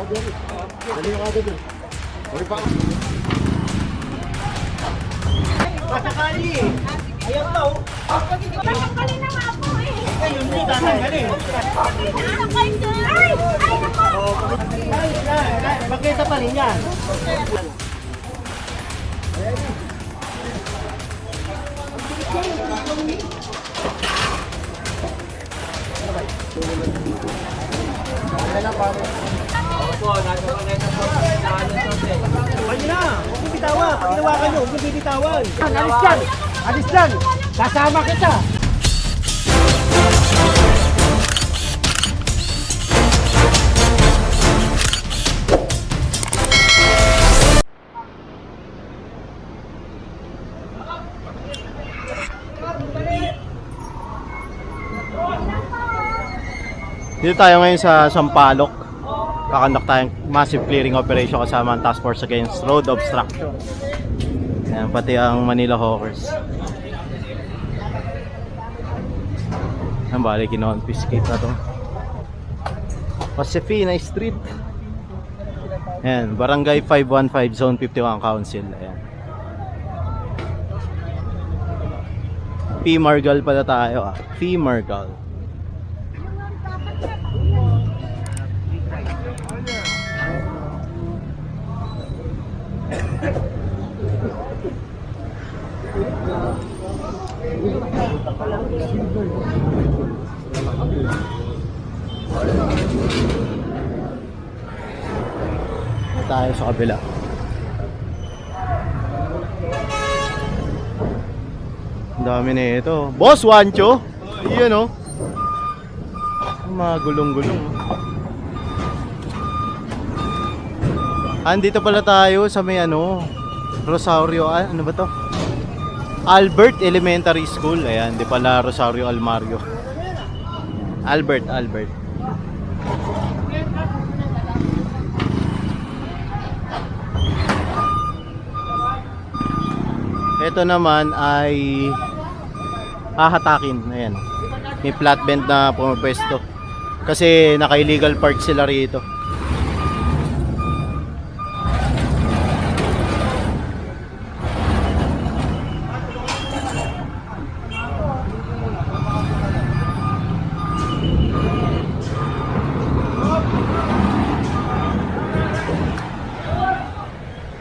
Dali yung agad yun. Uli pa. Masakali eh. Ayaw daw. Masakali na nga po eh. Ayun yun, tatanggalin. Ay! Ay, nako! Magkita pa rin yan. Pwede na, huwag mong bitawan. Pag ginawakan nyo, huwag mong bibitawan. Alis dyan! Alis dyan! Kasama kita! Dito tayo ngayon sa Sampaloc. Kakandak tayong massive clearing operation kasama ang Task Force Against Road Obstruction. Ayan, pati ang Manila Hawkers. Ang bali, kino-confiscate na ito. Josefina Street. Ayan, Barangay 515, Zone 51 Council. Ayan. P. Margal pala tayo ah. P. Margal. Tayo sa kabila. Ang dami na ito. Boss Wancho. Iyan oh. Mga gulong-gulong. Andito pala tayo sa may ano, Rosario, ano ba to? Albert Elementary School. Ayan, di pala Rosario Almario. Albert. Ito naman ay hahatakin. Ayan. May flatbed na pumapwesto. Kasi naka-illegal park sila rito.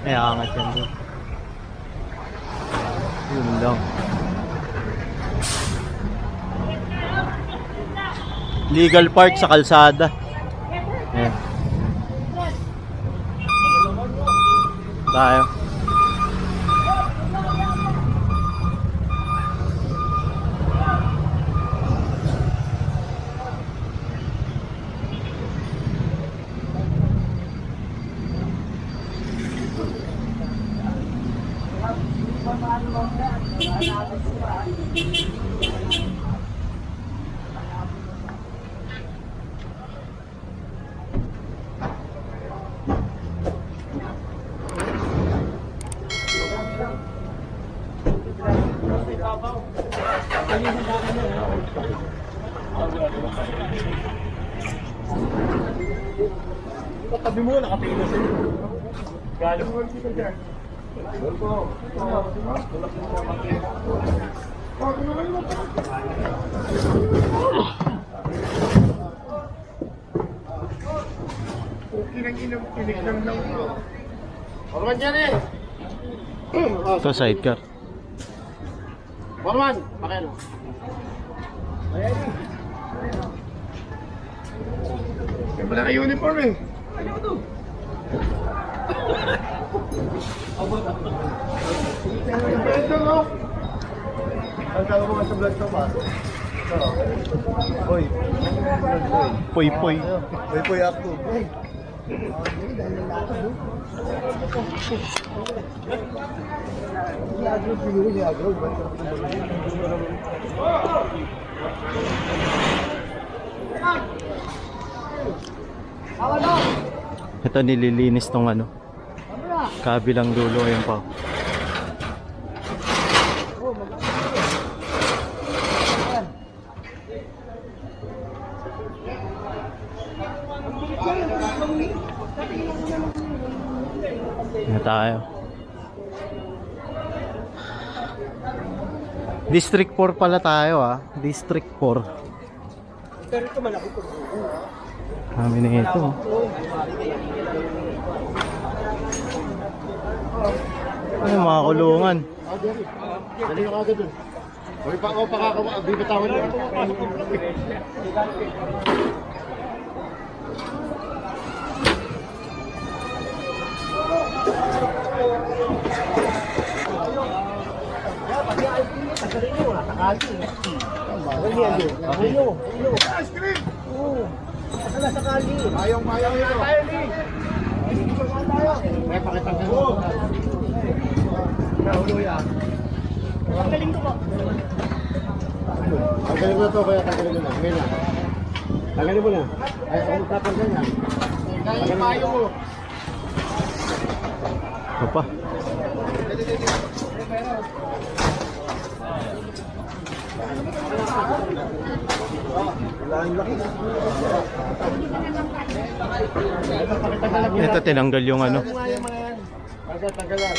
Ay, angat yan doon. Yun lang. Legal park sa kalsada. Ayan. Tayo. Tabi mo, nakatingin na sa'yo. Galing mo dito dyan. Okay lang inang lang. Orman dyan eh! Ito sidecar. Orman! Pakeno. Ayan eh. Wala ka uniform eh. Ano ba ito? Ito no? Ang tawag mo sa vlog to pa? Hoy. Poy. Poy ako. Ito nililinis tong ano. Kabilang dulo ayun pa. Na tayo. District 4 pala tayo ah. District 4. Pero ito malaki to. Kami na ito. Ano mga kulungan? Dali ka agad dun. Huwag pa ako bibitawan mo. Tagalin nyo ah, sakali. Ice cream! Oo. Sakala sakali. Mayong ito. Kaya pakita mo. Naulo yan. Tanggalin ko po. Tanggalin mo na to, kaya tanggalin mo na. Ngayon na. Tanggalin mo na. Ay, ako magtatanggal na. Tanggalin mo. Ito pa. Ito tinanggal yung ano. Tanggalan.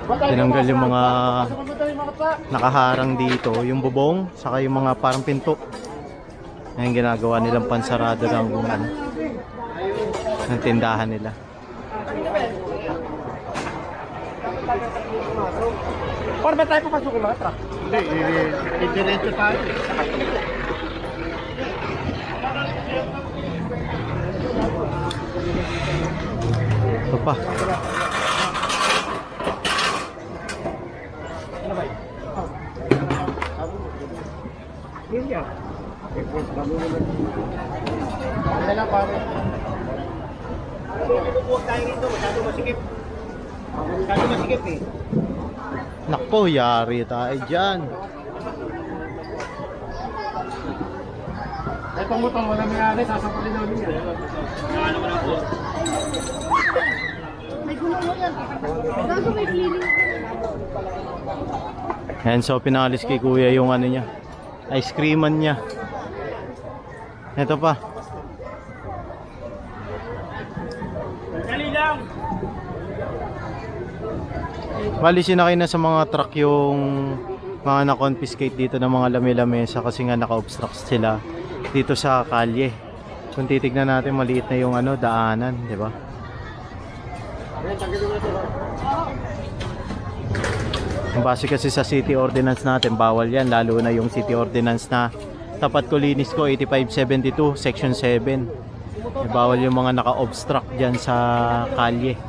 Tinanggal yung mga nakaharang dito, yung bubong, saka yung mga parang pinto. Ngayon ginagawa nilang pansarado ng ano, ng tindahan nila. Paano ba tayo papasok yung mga truck? Hindi, diretso tayo. Ito pa. Yun yan. Ano lang pare? Huwag tayo rito, masyado masikip. Masyado masikip eh. Nakpo, yari tayo dyan. Itong motor wala may-ari, sasampalin namin yan. May gulong yan. Gago may cleaning. Yan, so pinalis kay kuya yung ano niya, ice creaman niya. Ito pa. Dali lang! Bali sinakay na sa mga truck yung mga na-confiscate dito ng mga lami-lamesa kasi nga naka-obstruct sila dito sa kalye. Kung titignan natin, maliit na yung ano, daanan, di ba? Base kasi sa city ordinance natin, bawal yan, lalo na yung city ordinance na tapat Colinis ko 8572 section 7. Bawal yung mga naka-obstruct dyan sa kalye.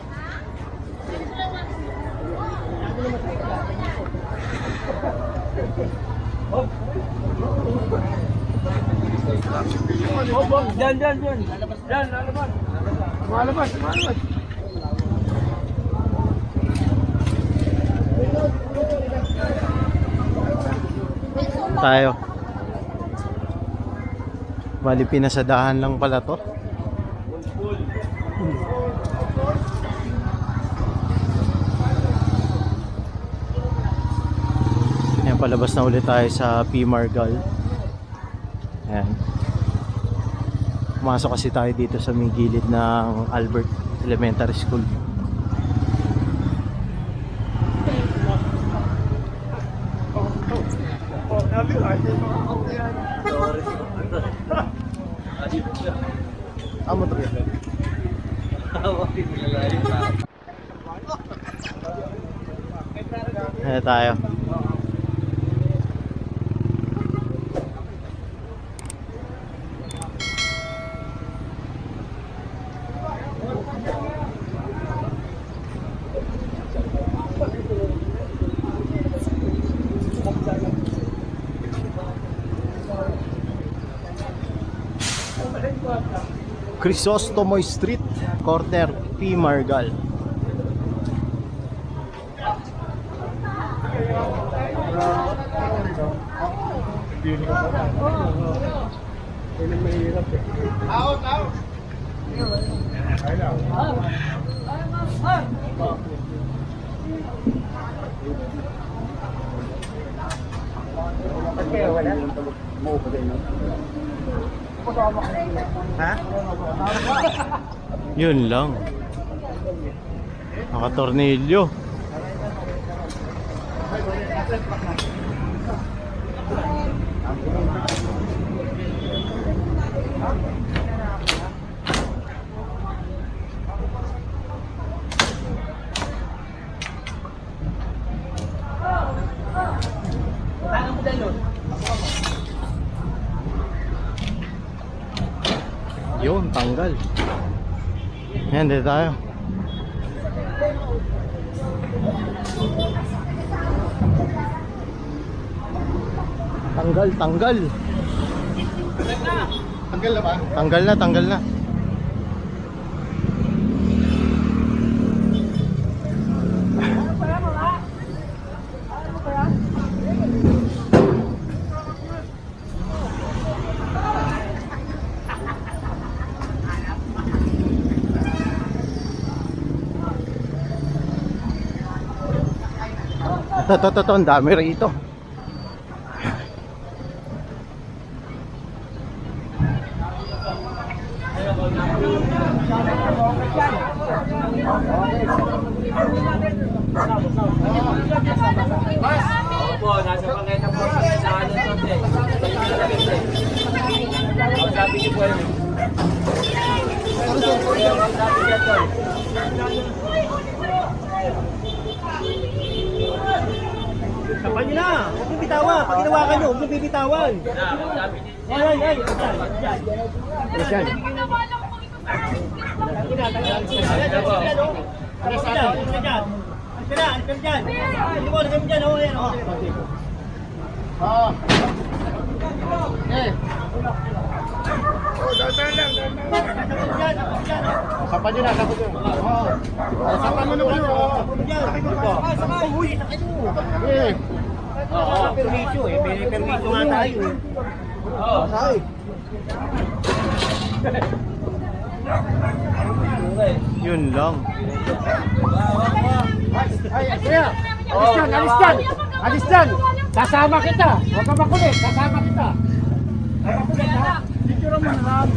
Dyan. Dyan, lalabas. Malabas. Tayo. Bali pinasadahan lang pala to. Ayan, palabas na ulit tayo sa P. Margal. Ayan. Pumasok kasi tayo dito sa may gilid ng Albert Elementary School. Amo to yan. Ayan tayo. Crisostomo Street, corner P. Margal. Ha? Yun lang. Nakatornilyo. Yun, tanggal. Yan, dito tayo. Tanggal, tanggal. Tanggal na ba? Tanggal na, tanggal na. Ito, ang dami rito. Opo, nasa pangkita po sa ano to, sabi niyo po yun. Tapan niyo na! Huwag niyo bitawan! Pag ginawakan niyo, huwag niyo bibitawan! Ay! Yes, yan. Sapan nyo na, sapan nyo. Sapan mo naman yun. Permiso eh, may permiso nga tayo eh. Yun lang. Ay, kuya! Alis dyan! Alis dyan! Kasama kita! Huwag ka makulit! Kasama kita! Makulit ha! Picture mo na lang!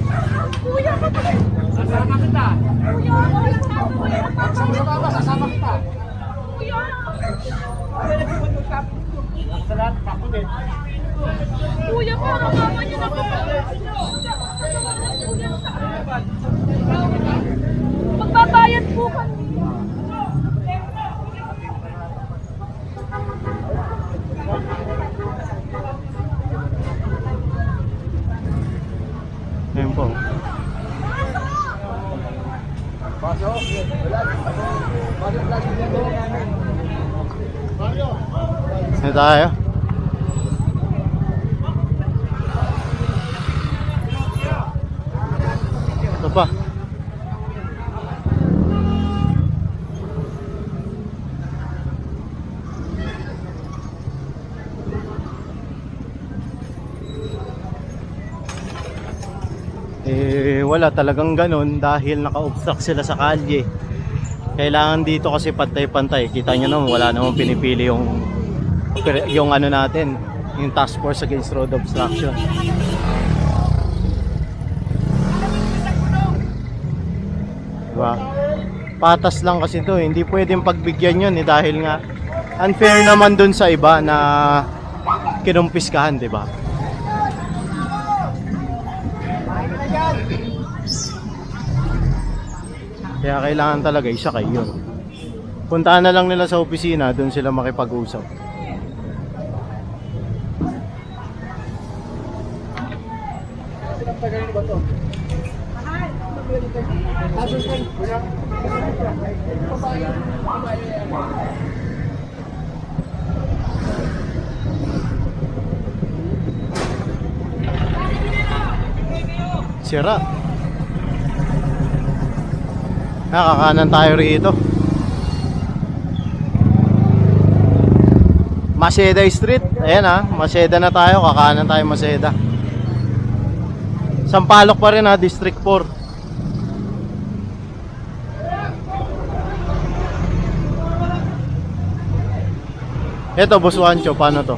Kuya, kapatid! Kasama kita! Kuya, walang tao, kuya. Sa baba, kasama kita! Kuya! Sa lahat, makulit! Kuya, parang mama niyo na po. Magbabayad po kami. Ayun po. Saan tayo? Ito pa. Wala talagang ganun dahil naka-obstruct sila sa kalye. Kailangan dito kasi pantay-pantay. Kita nyo naman, wala namang pinipili yung ano natin, yung task force against road obstruction. Diba? Patas lang kasi to, hindi pwedeng pagbigyan yun dahil nga unfair naman dun sa iba na kinumpiskahan, diba? Kaya kailangan talaga isakay yun. Puntahan na lang nila sa opisina, doon sila makipag-usap. Sira. Nakakanan tayo rito. Maseda Street. Ayan ha, Maseda na tayo. Kakanan tayo Maseda. Sampaloc pa rin ha, District 4. Ito, Boss Juancho, paano to?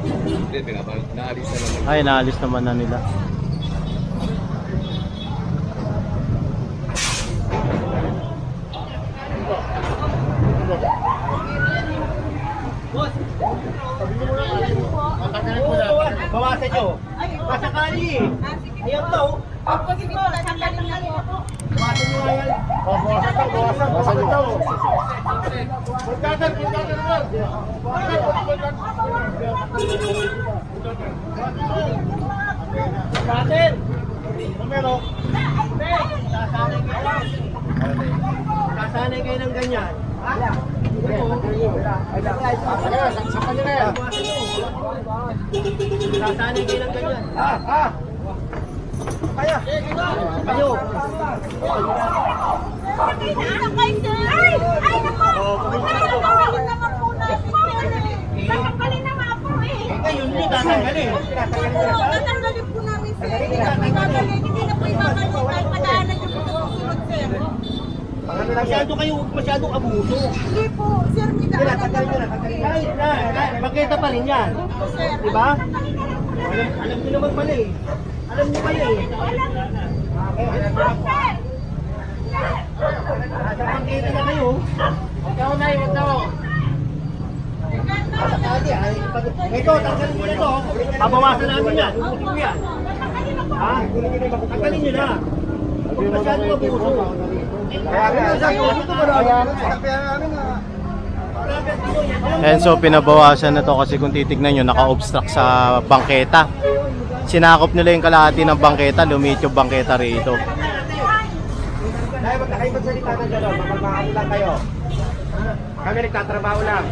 Ay, naalis naman na nila. Bawasan nyo. Masakali eh. Ayan to. Bawasan nyo nga yan. Bawasan nyo. Bawasan. Pero, sasanay kayo ng ganyan. Sakpan nyo na yan. Sasanay kayo ng ganyan. Kaya. Kayo. Ay, naku! Nakakapalin naman po natin, sir. Nakakapalin naman po eh. Ngayon, hindi tatanggalin. Tatanggalin po namin, sir. Hindi na po ibabalik kahit madaanan niyo po sa susunod, sir. Masyadong abuso. Hindi po, sir. May daanan Tanggalin nyo na, naman po tanggalin. eh. Kahit na, makita pa rin yan. Sir. Diba? Alam nyo naman pala eh. Alam nyo pala eh. Nasa pangkita na kayo. Ikaw na yun daw. Ito, tanggalin nyo na ito. Pabawasan namin yan. Ubusin ko yan. Ha? Tanggalin nyo na. Huwag masyadong abuso. And so pinabawasan na to kasi kung titignan nyo naka-obstruct sa bangketa. Sinakop nila yung kalahati ng bangketa, lumiit yung bangketa rito. Dahil kayo magsalita ng gano'n, magmamahalo lang kayo. Kami nagtatrabaho lang.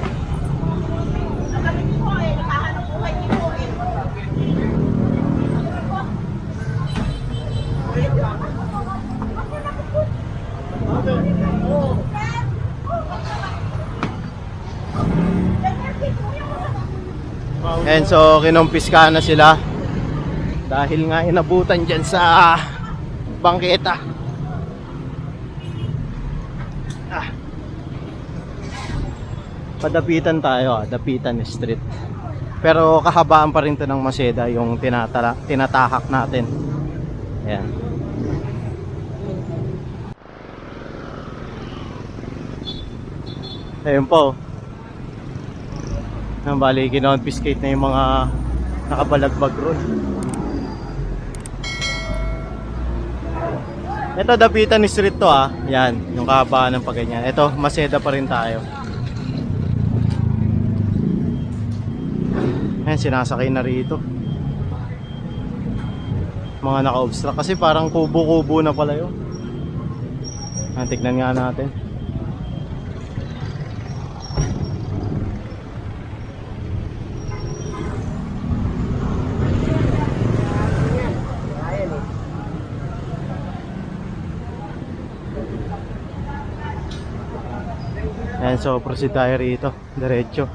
And so kinumpiska na sila dahil nga inabutan dyan sa bangketa. Padapitan tayo, Dapitan Street. Pero kahabaan pa rin to ng Maseda yung tinatahak natin. Ayan. Ayun po. Bali, kinonfiscate na yung mga nakabalagbag roon. Ito, Dapitan Street to ah. Yan, yung kahabaan ng pagganyan. Ito, Maseda pa rin tayo. Ayan, sinasakay na rito. Mga naka-obstruct. Kasi parang kubo-kubo na pala yun. Tignan nga natin. Ayan, so proceed tayo rito. Diretso.